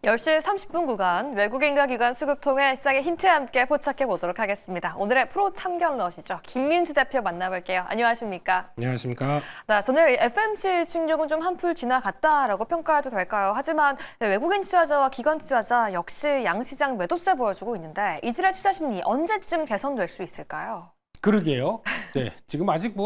10시 30분 구간 외국인과 기관 수급 통해 시장의 힌트와 함께 포착해 보도록 하겠습니다. 오늘의 프로 참견러시죠. 김민수 대표 만나볼게요. 안녕하십니까? 안녕하십니까? 네, 저는 FMC 충격은 좀 한풀 지나갔다라고 평가해도 될까요? 하지만 외국인 투자자와 기관 투자자 역시 양시장 매도세 보여주고 있는데 이들의 투자 심리 언제쯤 개선될 수 있을까요? 그러게요. 네, 지금 아직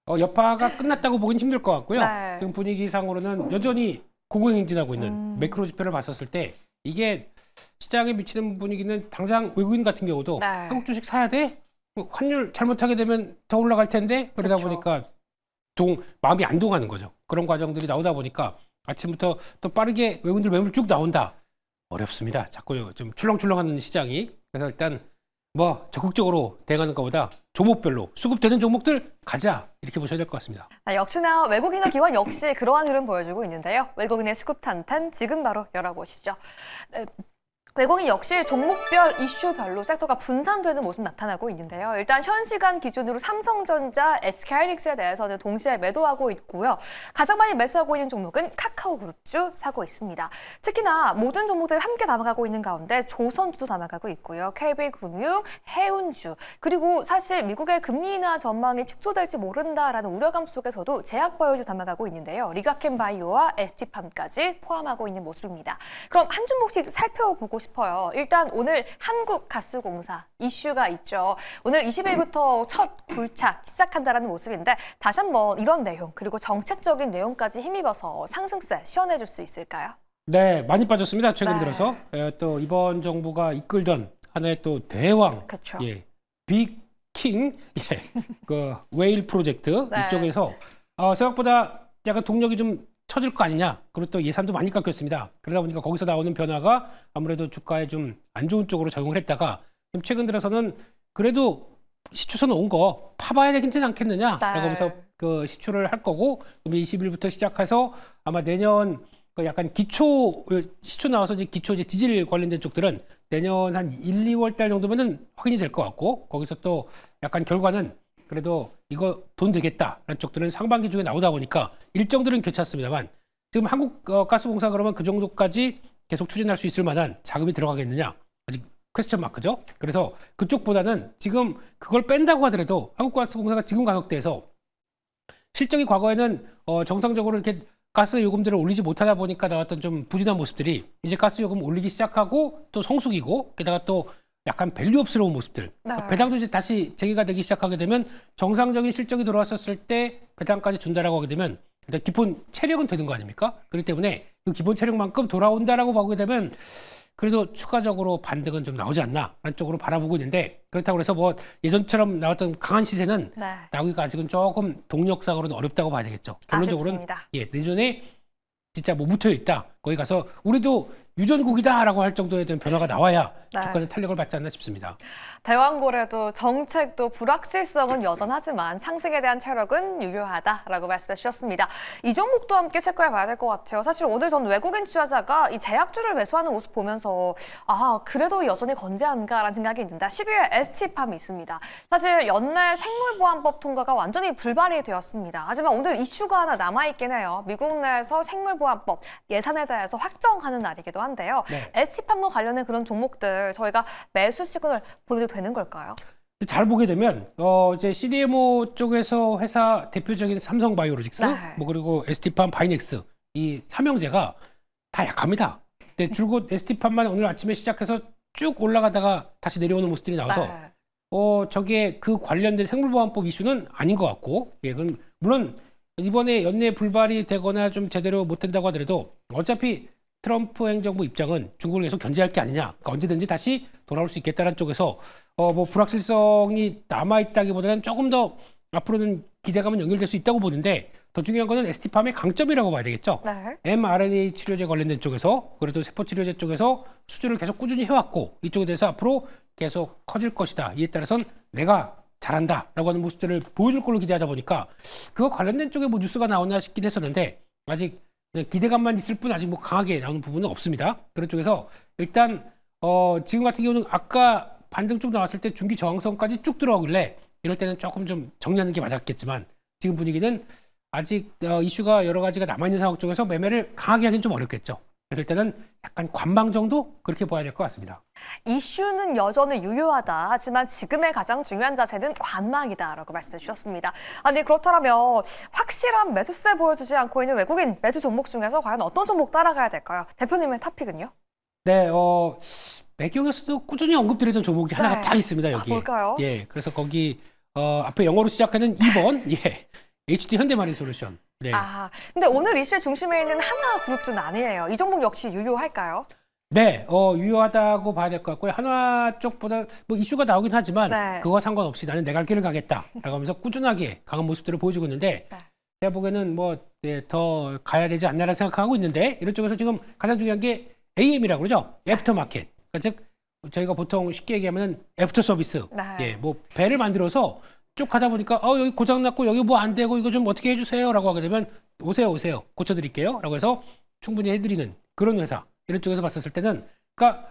여파가 끝났다고 보긴 힘들 것 같고요. 네. 지금 분위기상으로는 여전히 고공행진하고 있는 매크로 지표를 봤었을 때 이게 시장에 미치는 분위기는 당장 외국인 같은 경우도 네. 한국 주식 사야 돼? 환율 잘못하게 되면 더 올라갈 텐데 그러다 그렇죠. 보니까 마음이 안 동하는 거죠. 그런 과정들이 나오다 보니까 아침부터 또 빠르게 외국인들 매물 쭉 나온다. 어렵습니다. 자꾸 좀 출렁출렁하는 시장이. 그래서 일단 적극적으로 대응하는 것보다 종목별로 수급되는 종목들 가자 이렇게 보셔야 될 것 같습니다. 역시나 외국인과 기관 역시 그러한 흐름 보여주고 있는데요. 외국인의 수급 탄탄 지금 바로 열어보시죠. 네, 외국인 역시 종목별 이슈별로 섹터가 분산되는 모습 나타나고 있는데요. 일단 현 시간 기준으로 삼성전자, SK하이닉스에 대해서는 동시에 매도하고 있고요. 가장 많이 매수하고 있는 종목은 카카오그룹주 사고 있습니다. 특히나 모든 종목들 함께 담아가고 있는 가운데 조선주도 담아가고 있고요. KB금융, 해운주, 그리고 사실 미국의 금리 인하 전망이 축소될지 모른다라는 우려감 속에서도 제약바이오주 담아가고 있는데요. 리가켄바이오와 ST팜까지 포함하고 있는 모습입니다. 그럼 한 종목씩 살펴보고 싶어요. 일단 오늘 한국가스공사 이슈가 있죠. 오늘 20일부터 첫 굴착 시작한다라는 모습인데 다시 한번 이런 내용 그리고 정책적인 내용까지 힘입어서 상승세 시연해 줄 수 있을까요? 네, 많이 빠졌습니다. 최근 네. 들어서 또 이번 정부가 이끌던 하나의 또 대왕, 그렇죠. 빅킹, 그 웨일 프로젝트 네. 이쪽에서 생각보다 약간 동력이 좀 처질 거 아니냐. 그리고 또 예산도 많이 깎였습니다. 그러다 보니까 거기서 나오는 변화가 아무래도 주가에 좀 안 좋은 쪽으로 작용을 했다가 최근 들어서는 그래도 시추선 온 거 파봐야 되긴 않겠느냐라고 네. 하면서 그 시추를 할 거고 20일부터 시작해서 아마 내년 그 약간 시추 나와서 이제 지질 관련된 쪽들은 내년 한 1, 2월 달 정도면은 확인이 될 것 같고 거기서 또 약간 결과는 그래도 이거 돈 되겠다라는 쪽들은 상반기 중에 나오다 보니까 일정들은 괜찮습니다만 지금 한국가스공사 그러면 그 정도까지 계속 추진할 수 있을 만한 자금이 들어가겠느냐 아직 퀘스천 마크죠. 그래서 그쪽보다는 지금 그걸 뺀다고 하더라도 한국가스공사가 지금 가격대에서 실적이 과거에는 정상적으로 이렇게 가스 요금들을 올리지 못하다 보니까 나왔던 좀 부진한 모습들이 이제 가스 요금 올리기 시작하고 또 성숙이고 게다가 또 약간 밸류업스러운 모습들. 네. 배당도 이제 다시 재개가 되기 시작하게 되면 정상적인 실적이 돌아왔었을 때 배당까지 준다라고 하게 되면 일단 기본 체력은 되는 거 아닙니까? 그렇기 때문에 그 기본 체력만큼 돌아온다라고 보게 되면 그래도 추가적으로 반등은 좀 나오지 않나 라는 쪽으로 바라보고 있는데 그렇다고 해서 예전처럼 나왔던 강한 시세는 네. 나오기가 아직은 조금 동력상으로는 어렵다고 봐야 되겠죠. 결론적으로는 아쉽습니다. 내년에 진짜 묻혀 있다. 거기 가서 우리도 유전국이다라고 할 정도에 대한 변화가 나와야 네. 주가는 탄력을 받지 않나 싶습니다. 대왕고래도 정책도 불확실성은 여전하지만 상승에 대한 체력은 유효하다라고 말씀해 주셨습니다. 이 종목도 함께 체크해 봐야 될 것 같아요. 사실 오늘 전 외국인 투자자가 이 제약주를 매수하는 모습 보면서 그래도 여전히 건재한가라는 생각이 있는데 12회 ST팜이 있습니다. 사실 연내 생물보안법 통과가 완전히 불발이 되었습니다. 하지만 오늘 이슈가 하나 남아있긴 해요. 미국 내에서 생물보안법 예산에 대해서 확정하는 날이기도 한데요. 네. ST팜과 관련된 그런 종목들 저희가 매수 시그널 보내도 되는 걸까요? 잘 보게 되면 이제 CDMO 쪽에서 회사 대표적인 삼성바이오로직스, 네. 그리고 ST팜, 바이넥스 이 삼형제가 다 약합니다. 근데 줄곧 ST팜만 오늘 아침에 시작해서 쭉 올라가다가 다시 내려오는 모습들이 나와서 네. 저게 그 관련된 생물보안법 이슈는 아닌 것 같고, 그건 물론 이번에 연내 불발이 되거나 좀 제대로 못 된다고 하더라도 어차피 트럼프 행정부 입장은 중국을 계속 견제할 게 아니냐. 그러니까 언제든지 다시 돌아올 수 있겠다는 쪽에서 불확실성이 남아있다기보다는 조금 더 앞으로는 기대감은 연결될 수 있다고 보는데 더 중요한 거는 ST팜의 강점이라고 봐야 되겠죠. 네. mRNA 치료제 관련된 쪽에서 그래도 세포치료제 쪽에서 수주를 계속 꾸준히 해왔고 이쪽에 대해서 앞으로 계속 커질 것이다. 이에 따라서는 내가 잘한다라고 하는 모습들을 보여줄 걸로 기대하다 보니까 그거 관련된 쪽에 뉴스가 나오나 싶긴 했었는데 아직 기대감만 있을 뿐 아직 강하게 나오는 부분은 없습니다. 그런 쪽에서 일단 지금 같은 경우는 아까 반등 쪽 나왔을 때 중기 저항선까지 쭉 들어오길래 이럴 때는 조금 좀 정리하는 게 맞았겠지만 지금 분위기는 아직 이슈가 여러 가지가 남아있는 상황 쪽에서 매매를 강하게 하기는 좀 어렵겠죠. 그래서 일단은 약간 관망 정도 그렇게 봐야 될 것 같습니다. 이슈는 여전히 유효하다. 하지만 지금의 가장 중요한 자세는 관망이다라고 말씀해 주셨습니다. 아니 그렇다면 확실한 매수세 보여주지 않고 있는 외국인 매수 종목 중에서 과연 어떤 종목 따라가야 될까요? 대표님의 탑픽은요? 네, 매경에서도 꾸준히 언급드리던 종목이 하나가 네. 딱 있습니다, 여기. 뭘까요? 예, 그래서 거기 앞에 영어로 시작하는 2번, 예, HD 현대마린솔루션. 네. 근데 오늘 이슈의 중심에 있는 하나그룹은 아니에요. 이 종목 역시 유효할까요? 네, 유효하다고 봐야 될 것 같고요. 한화 쪽보다 뭐 이슈가 나오긴 하지만 네. 그거 상관없이 나는 내 갈 길을 가겠다라고 하면서 꾸준하게 강한 모습들을 보여주고 있는데 네. 제가 보기에는 뭐 더 가야 되지 않나라는 생각하고 있는데 이런 쪽에서 지금 가장 중요한 게 AM이라고 그러죠. 애프터 마켓. 그러니까 즉 저희가 보통 쉽게 얘기하면 애프터 서비스. 네. 예, 뭐 배를 만들어서 쭉 가다 보니까 여기 고장 났고 여기 뭐 안 되고 이거 좀 어떻게 해주세요라고 하게 되면 오세요 고쳐드릴게요라고 해서 충분히 해드리는 그런 회사. 이런 쪽에서 봤었을 때는 그러니까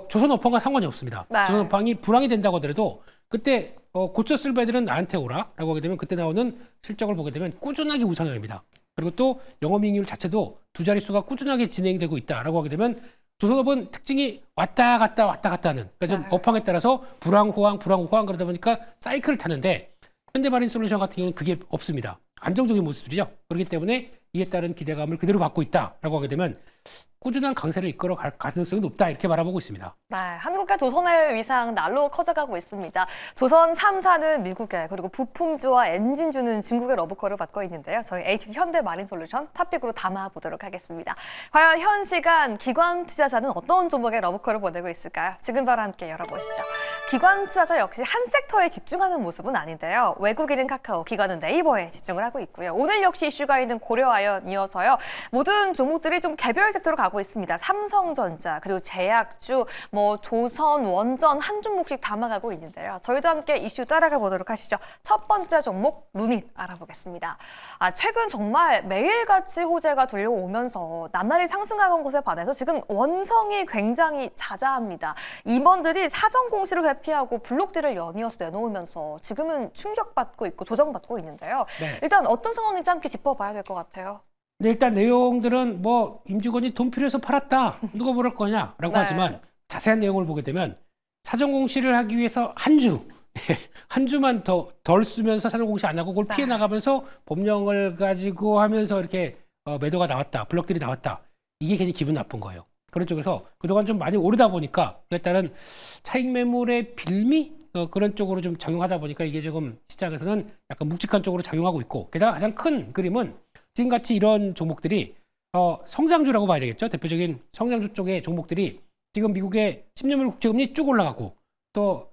조선업황과 상관이 없습니다. 네. 조선업황이 불황이 된다고 하더라도 그때 고쳤을 배들은 나한테 오라라고 하게 되면 그때 나오는 실적을 보게 되면 꾸준하게 우상향입니다. 그리고 또 영업이익률 자체도 두 자릿수가 꾸준하게 진행되고 있다라고 하게 되면 조선업은 특징이 왔다 갔다 하는 그러니까 좀 네. 업황에 따라서 불황 호황 그러다 보니까 사이클을 타는데 현대마린솔루션 같은 경우는 그게 없습니다. 안정적인 모습들이죠. 그렇기 때문에 이에 따른 기대감을 그대로 갖고 있다라고 하게 되면 꾸준한 강세를 이끌어 갈 가능성이 높다 이렇게 바라보고 있습니다. 네, 한국과 조선의 위상 날로 커져가고 있습니다. 조선 3사는 미국의 그리고 부품주와 엔진주는 중국의 러브콜을 받고 있는데요. 저희 HD 현대마린솔루션 탑픽으로 담아보도록 하겠습니다. 과연 현 시간 기관 투자자는 어떤 종목의 러브콜을 보내고 있을까요? 지금 바로 함께 열어보시죠. 기관 투자자 역시 한 섹터에 집중하는 모습은 아닌데요. 외국인은 카카오, 기관은 네이버에 집중을 하고 있고요. 오늘 역시 이슈가 있는 고려아연이어서요. 모든 종목들이 좀 개별 섹터로 가고 있습니다. 삼성전자, 그리고 제약주, 조선, 원전 한 종목씩 담아가고 있는데요. 저희도 함께 이슈 따라가 보도록 하시죠. 첫 번째 종목 루닛 알아보겠습니다. 최근 정말 매일같이 호재가 들려오면서 나날이 상승하는 것에 반해서 지금 원성이 굉장히 자자합니다. 임원들이 사전 공시를 회피하고 블록들을 연이어서 내놓으면서 지금은 충격받고 있고 조정받고 있는데요. 네. 일단 어떤 상황인지 함께 짚어봐야 될 것 같아요. 네, 일단 내용들은 임직원이 돈 필요해서 팔았다. 누가 모를 거냐라고 네. 하지만 자세한 내용을 보게 되면 사전 공시를 하기 위해서 한 주만 덜 쓰면서 사전 공시 안 하고 그걸 피해 나가면서 법령을 가지고 하면서 이렇게 매도가 나왔다. 블록들이 나왔다. 이게 괜히 기분 나쁜 거예요. 그런 쪽에서 그동안 좀 많이 오르다 보니까 그에 따른 차익 매물의 빌미 그런 쪽으로 좀 작용하다 보니까 이게 조금 시장에서는 약간 묵직한 쪽으로 작용하고 있고 게다가 가장 큰 그림은 지금같이 이런 종목들이 성장주라고 봐야 되겠죠. 대표적인 성장주 쪽의 종목들이 지금 미국의 10년물 국채금리 쭉 올라가고 또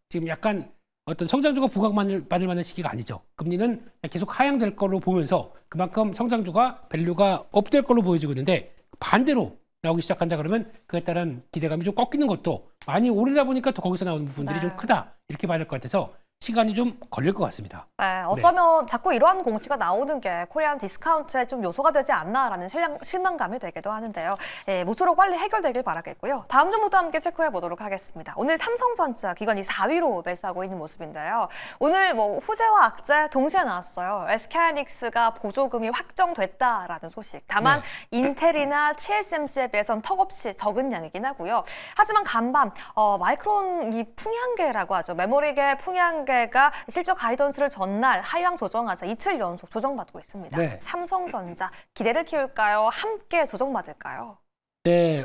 지금 약간 어떤 성장주가 부각받을 만한 시기가 아니죠. 금리는 계속 하향될 걸로 보면서 그만큼 성장주가 밸류가 업될 걸로 보여지고 있는데 반대로 나오기 시작한다 그러면 그에 따른 기대감이 좀 꺾이는 것도 많이 오르다 보니까 또 거기서 나오는 부분들이 좀 크다 이렇게 봐야 될 것 같아서 시간이 좀 걸릴 것 같습니다. 네, 어쩌면 자꾸 이러한 공시가 나오는 게 코리안 디스카운트에 좀 요소가 되지 않나라는 실망감이 되기도 하는데요. 모쪼록 빨리 해결되길 바라겠고요. 다음 종목도 함께 체크해 보도록 하겠습니다. 오늘 삼성전자 기관이 4위로 매수하고 있는 모습인데요. 오늘 후재와 악재 동시에 나왔어요. SK하이닉스가 보조금이 확정됐다라는 소식. 다만 인텔이나 TSMC에 비해선 턱없이 적은 양이긴 하고요. 하지만 간밤 마이크론 이 풍향계라고 하죠. 메모리계 풍향계 가 실적 가이던스를 전날 하향 조정하자 이틀 연속 조정받고 있습니다. 네. 삼성전자 기대를 키울까요? 함께 조정받을까요? 네,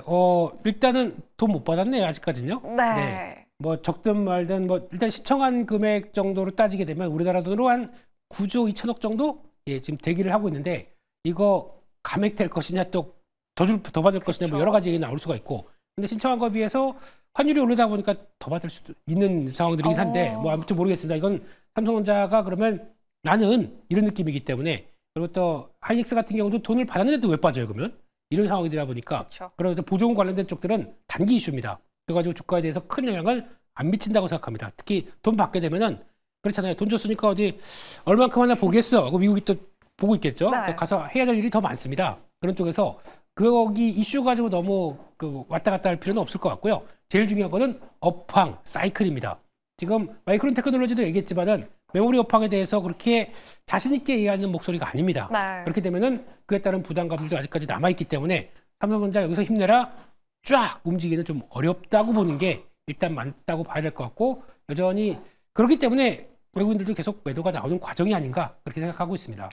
일단은 돈 못 받았네요 아직까지는요. 네. 적든 말든 일단 시청한 금액 정도로 따지게 되면 우리나라 돈으로 한 9조 2천억 정도 지금 대기를 하고 있는데 이거 감액될 것이냐 또 더 받을 것이냐 여러 가지 얘기 나올 수가 있고 근데 신청한 거에 비해서 환율이 오르다 보니까 더 받을 수도 있는 상황들이긴 한데 아무튼 모르겠습니다. 이건 삼성전자가 그러면 나는 이런 느낌이기 때문에 그리고 또 하이닉스 같은 경우도 돈을 받았는데도 왜 빠져요 그러면 이런 상황이다 보니까 그리고 보조금 관련된 쪽들은 단기 이슈입니다. 그래가지고 주가에 대해서 큰 영향을 안 미친다고 생각합니다. 특히 돈 받게 되면은 그렇잖아요. 돈 줬으니까 어디 얼만큼 하나 보겠어 하고 미국이 또 보고 있겠죠. 네. 가서 해야 될 일이 더 많습니다. 그런 쪽에서 거기 이슈 가지고 너무 왔다 갔다 할 필요는 없을 것 같고요. 제일 중요한 거는 업황, 사이클입니다. 지금 마이크론 테크놀로지도 얘기했지만은 메모리 업황에 대해서 그렇게 자신 있게 얘기하는 목소리가 아닙니다. 네. 그렇게 되면은 그에 따른 부담감들도 아직까지 남아있기 때문에 삼성전자 여기서 힘내라 쫙 움직이는 좀 어렵다고 보는 게 일단 맞다고 봐야 될 것 같고 여전히 그렇기 때문에 외국인들도 계속 매도가 나오는 과정이 아닌가 그렇게 생각하고 있습니다.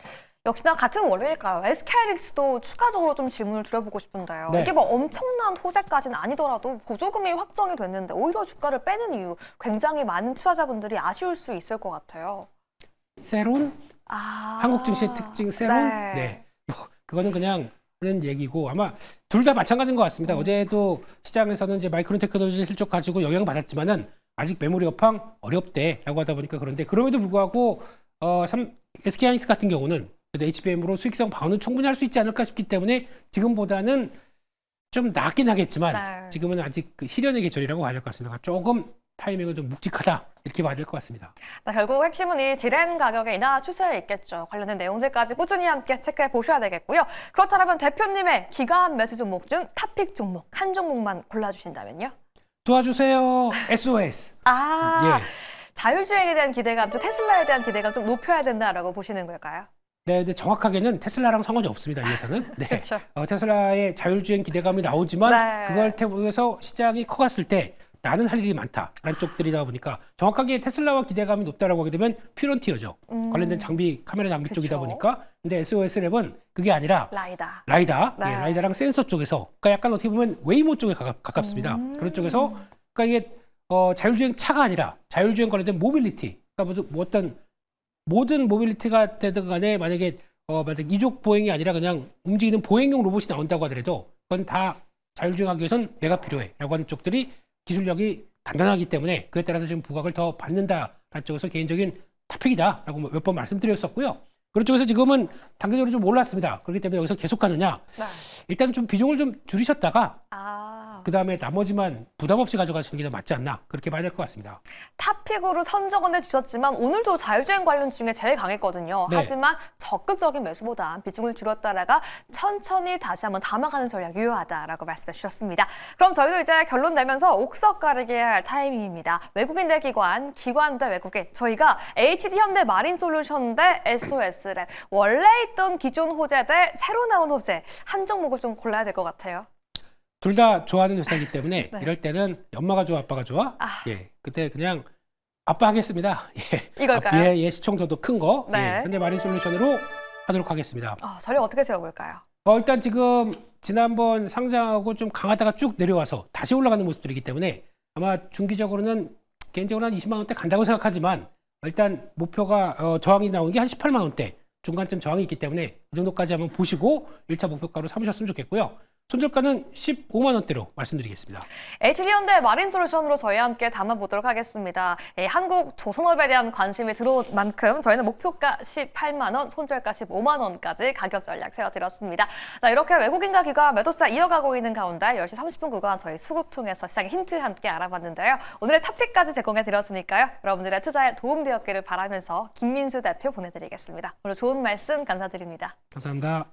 역시나 같은 원리일까요? SK하이닉스도 추가적으로 좀 질문을 드려보고 싶은데요. 네. 이게 뭐 엄청난 호재까지는 아니더라도 보조금이 확정이 됐는데 오히려 주가를 빼는 이유 굉장히 많은 투자자분들이 아쉬울 수 있을 것 같아요. 세론? 아, 한국 증시의 특징 세론? 네. 네. 뭐 그거는 그냥 하는 얘기고 아마 둘 다 마찬가지인 것 같습니다. 어제도 시장에서는 이제 마이크론 테크놀로지 실적 가지고 영향받았지만은 아직 메모리 업황 어렵대라고 하다 보니까 그런데 그럼에도 불구하고 SK하이닉스 같은 경우는 HBM으로 수익성 방어는 충분히 할 수 있지 않을까 싶기 때문에 지금보다는 좀 낫긴 하겠지만 네. 지금은 아직 그 실현의 계절이라고 봐야 될 것 같습니다. 조금 타이밍은 좀 묵직하다 이렇게 봐야 될 것 같습니다. 결국 핵심은 이 디램 가격의 인하 추세에 있겠죠. 관련된 내용들까지 꾸준히 함께 체크해 보셔야 되겠고요. 그렇다면 대표님의 기관 매수 종목 중 탑픽 종목 한 종목만 골라주신다면요? 도와주세요. SOS. 아, 예. 자율주행에 대한 기대감, 또 테슬라에 대한 기대감 좀 높여야 된다라고 보시는 걸까요? 네, 근데 정확하게는 테슬라랑 상관이 없습니다. 이 회사는. 네. 그렇죠. 테슬라의 자율주행 기대감이 나오지만 네. 그걸 통해서 시장이 커갔을 때 나는 할 일이 많다라는 쪽들이다 보니까 정확하게 테슬라와 기대감이 높다라고 하게 되면 퓨런티어죠. 관련된 장비, 카메라 장비 쪽이다 그쵸. 보니까. 근데 SOS랩은 그게 아니라 라이다. 예, 네. 라이다랑 센서 쪽에서 그러니까 약간 어떻게 보면 웨이모 쪽에 가깝습니다. 그런 쪽에서 그러니까 이게 자율주행 차가 아니라 자율주행 관련된 모빌리티. 그러니까 뭐 어떤 모든 모빌리티가 되든 간에 만약에 이족 보행이 아니라 그냥 움직이는 보행용 로봇이 나온다고 하더라도 그건 다 자율주행하기 위해선 내가 필요해라고 하는 쪽들이 기술력이 단단하기 때문에 그에 따라서 지금 부각을 더 받는다라는 쪽에서 개인적인 탑픽이다라고 몇 번 말씀드렸었고요. 그런 쪽에서 지금은 단계적으로 좀 올랐습니다. 그렇기 때문에 여기서 계속 가느냐? 네. 일단 좀 비중을 좀 줄이셨다가 아, 그 다음에 나머지만 부담 없이 가져가시는 게 더 맞지 않나 그렇게 봐야 될 것 같습니다. 탑픽으로 선정은 해주셨지만 오늘도 자율주행 관련 중에 제일 강했거든요. 네. 하지만 적극적인 매수보다 비중을 줄였다가 천천히 다시 한번 담아가는 전략 유효하다라고 말씀해 주셨습니다. 그럼 저희도 이제 결론 내면서 옥석 가르기 할 타이밍입니다. 외국인 대 기관 대 외국인. 저희가 HD 현대 마린솔루션 대 SOS랩. 원래 있던 기존 호재 대 새로 나온 호재. 한 종목을 좀 골라야 될 것 같아요. 둘 다 좋아하는 회사이기 때문에 네. 이럴 때는 엄마가 좋아 아빠가 좋아? 아. 예, 그때 그냥 아빠 하겠습니다. 예, 이걸까요? 예, 시청자도 큰 거. 네. 예, 현대 마린솔루션으로 하도록 하겠습니다. 전략 어떻게 세워볼까요? 일단 지금 지난번 상장하고 좀 강하다가 쭉 내려와서 다시 올라가는 모습들이기 때문에 아마 중기적으로는 개인적으로 한 20만 원대 간다고 생각하지만 일단 목표가 저항이 나온 게 한 18만 원대 중간쯤 저항이 있기 때문에 이 정도까지 한번 보시고 1차 목표가로 삼으셨으면 좋겠고요. 손절가는 15만 원대로 말씀드리겠습니다. HD현대 마린솔루션으로 저희와 함께 담아보도록 하겠습니다. 한국 조선업에 대한 관심이 들어온 만큼 저희는 목표가 18만 원, 손절가 15만 원까지 가격 전략 세워드렸습니다. 이렇게 외국인과 기관 매도세 이어가고 있는 가운데 10시 30분 구간 저희 수급 통해서 시장의 힌트 함께 알아봤는데요. 오늘의 탑픽까지 제공해드렸으니까요. 여러분들의 투자에 도움되었기를 바라면서 김민수 대표 보내드리겠습니다. 오늘 좋은 말씀 감사드립니다. 감사합니다.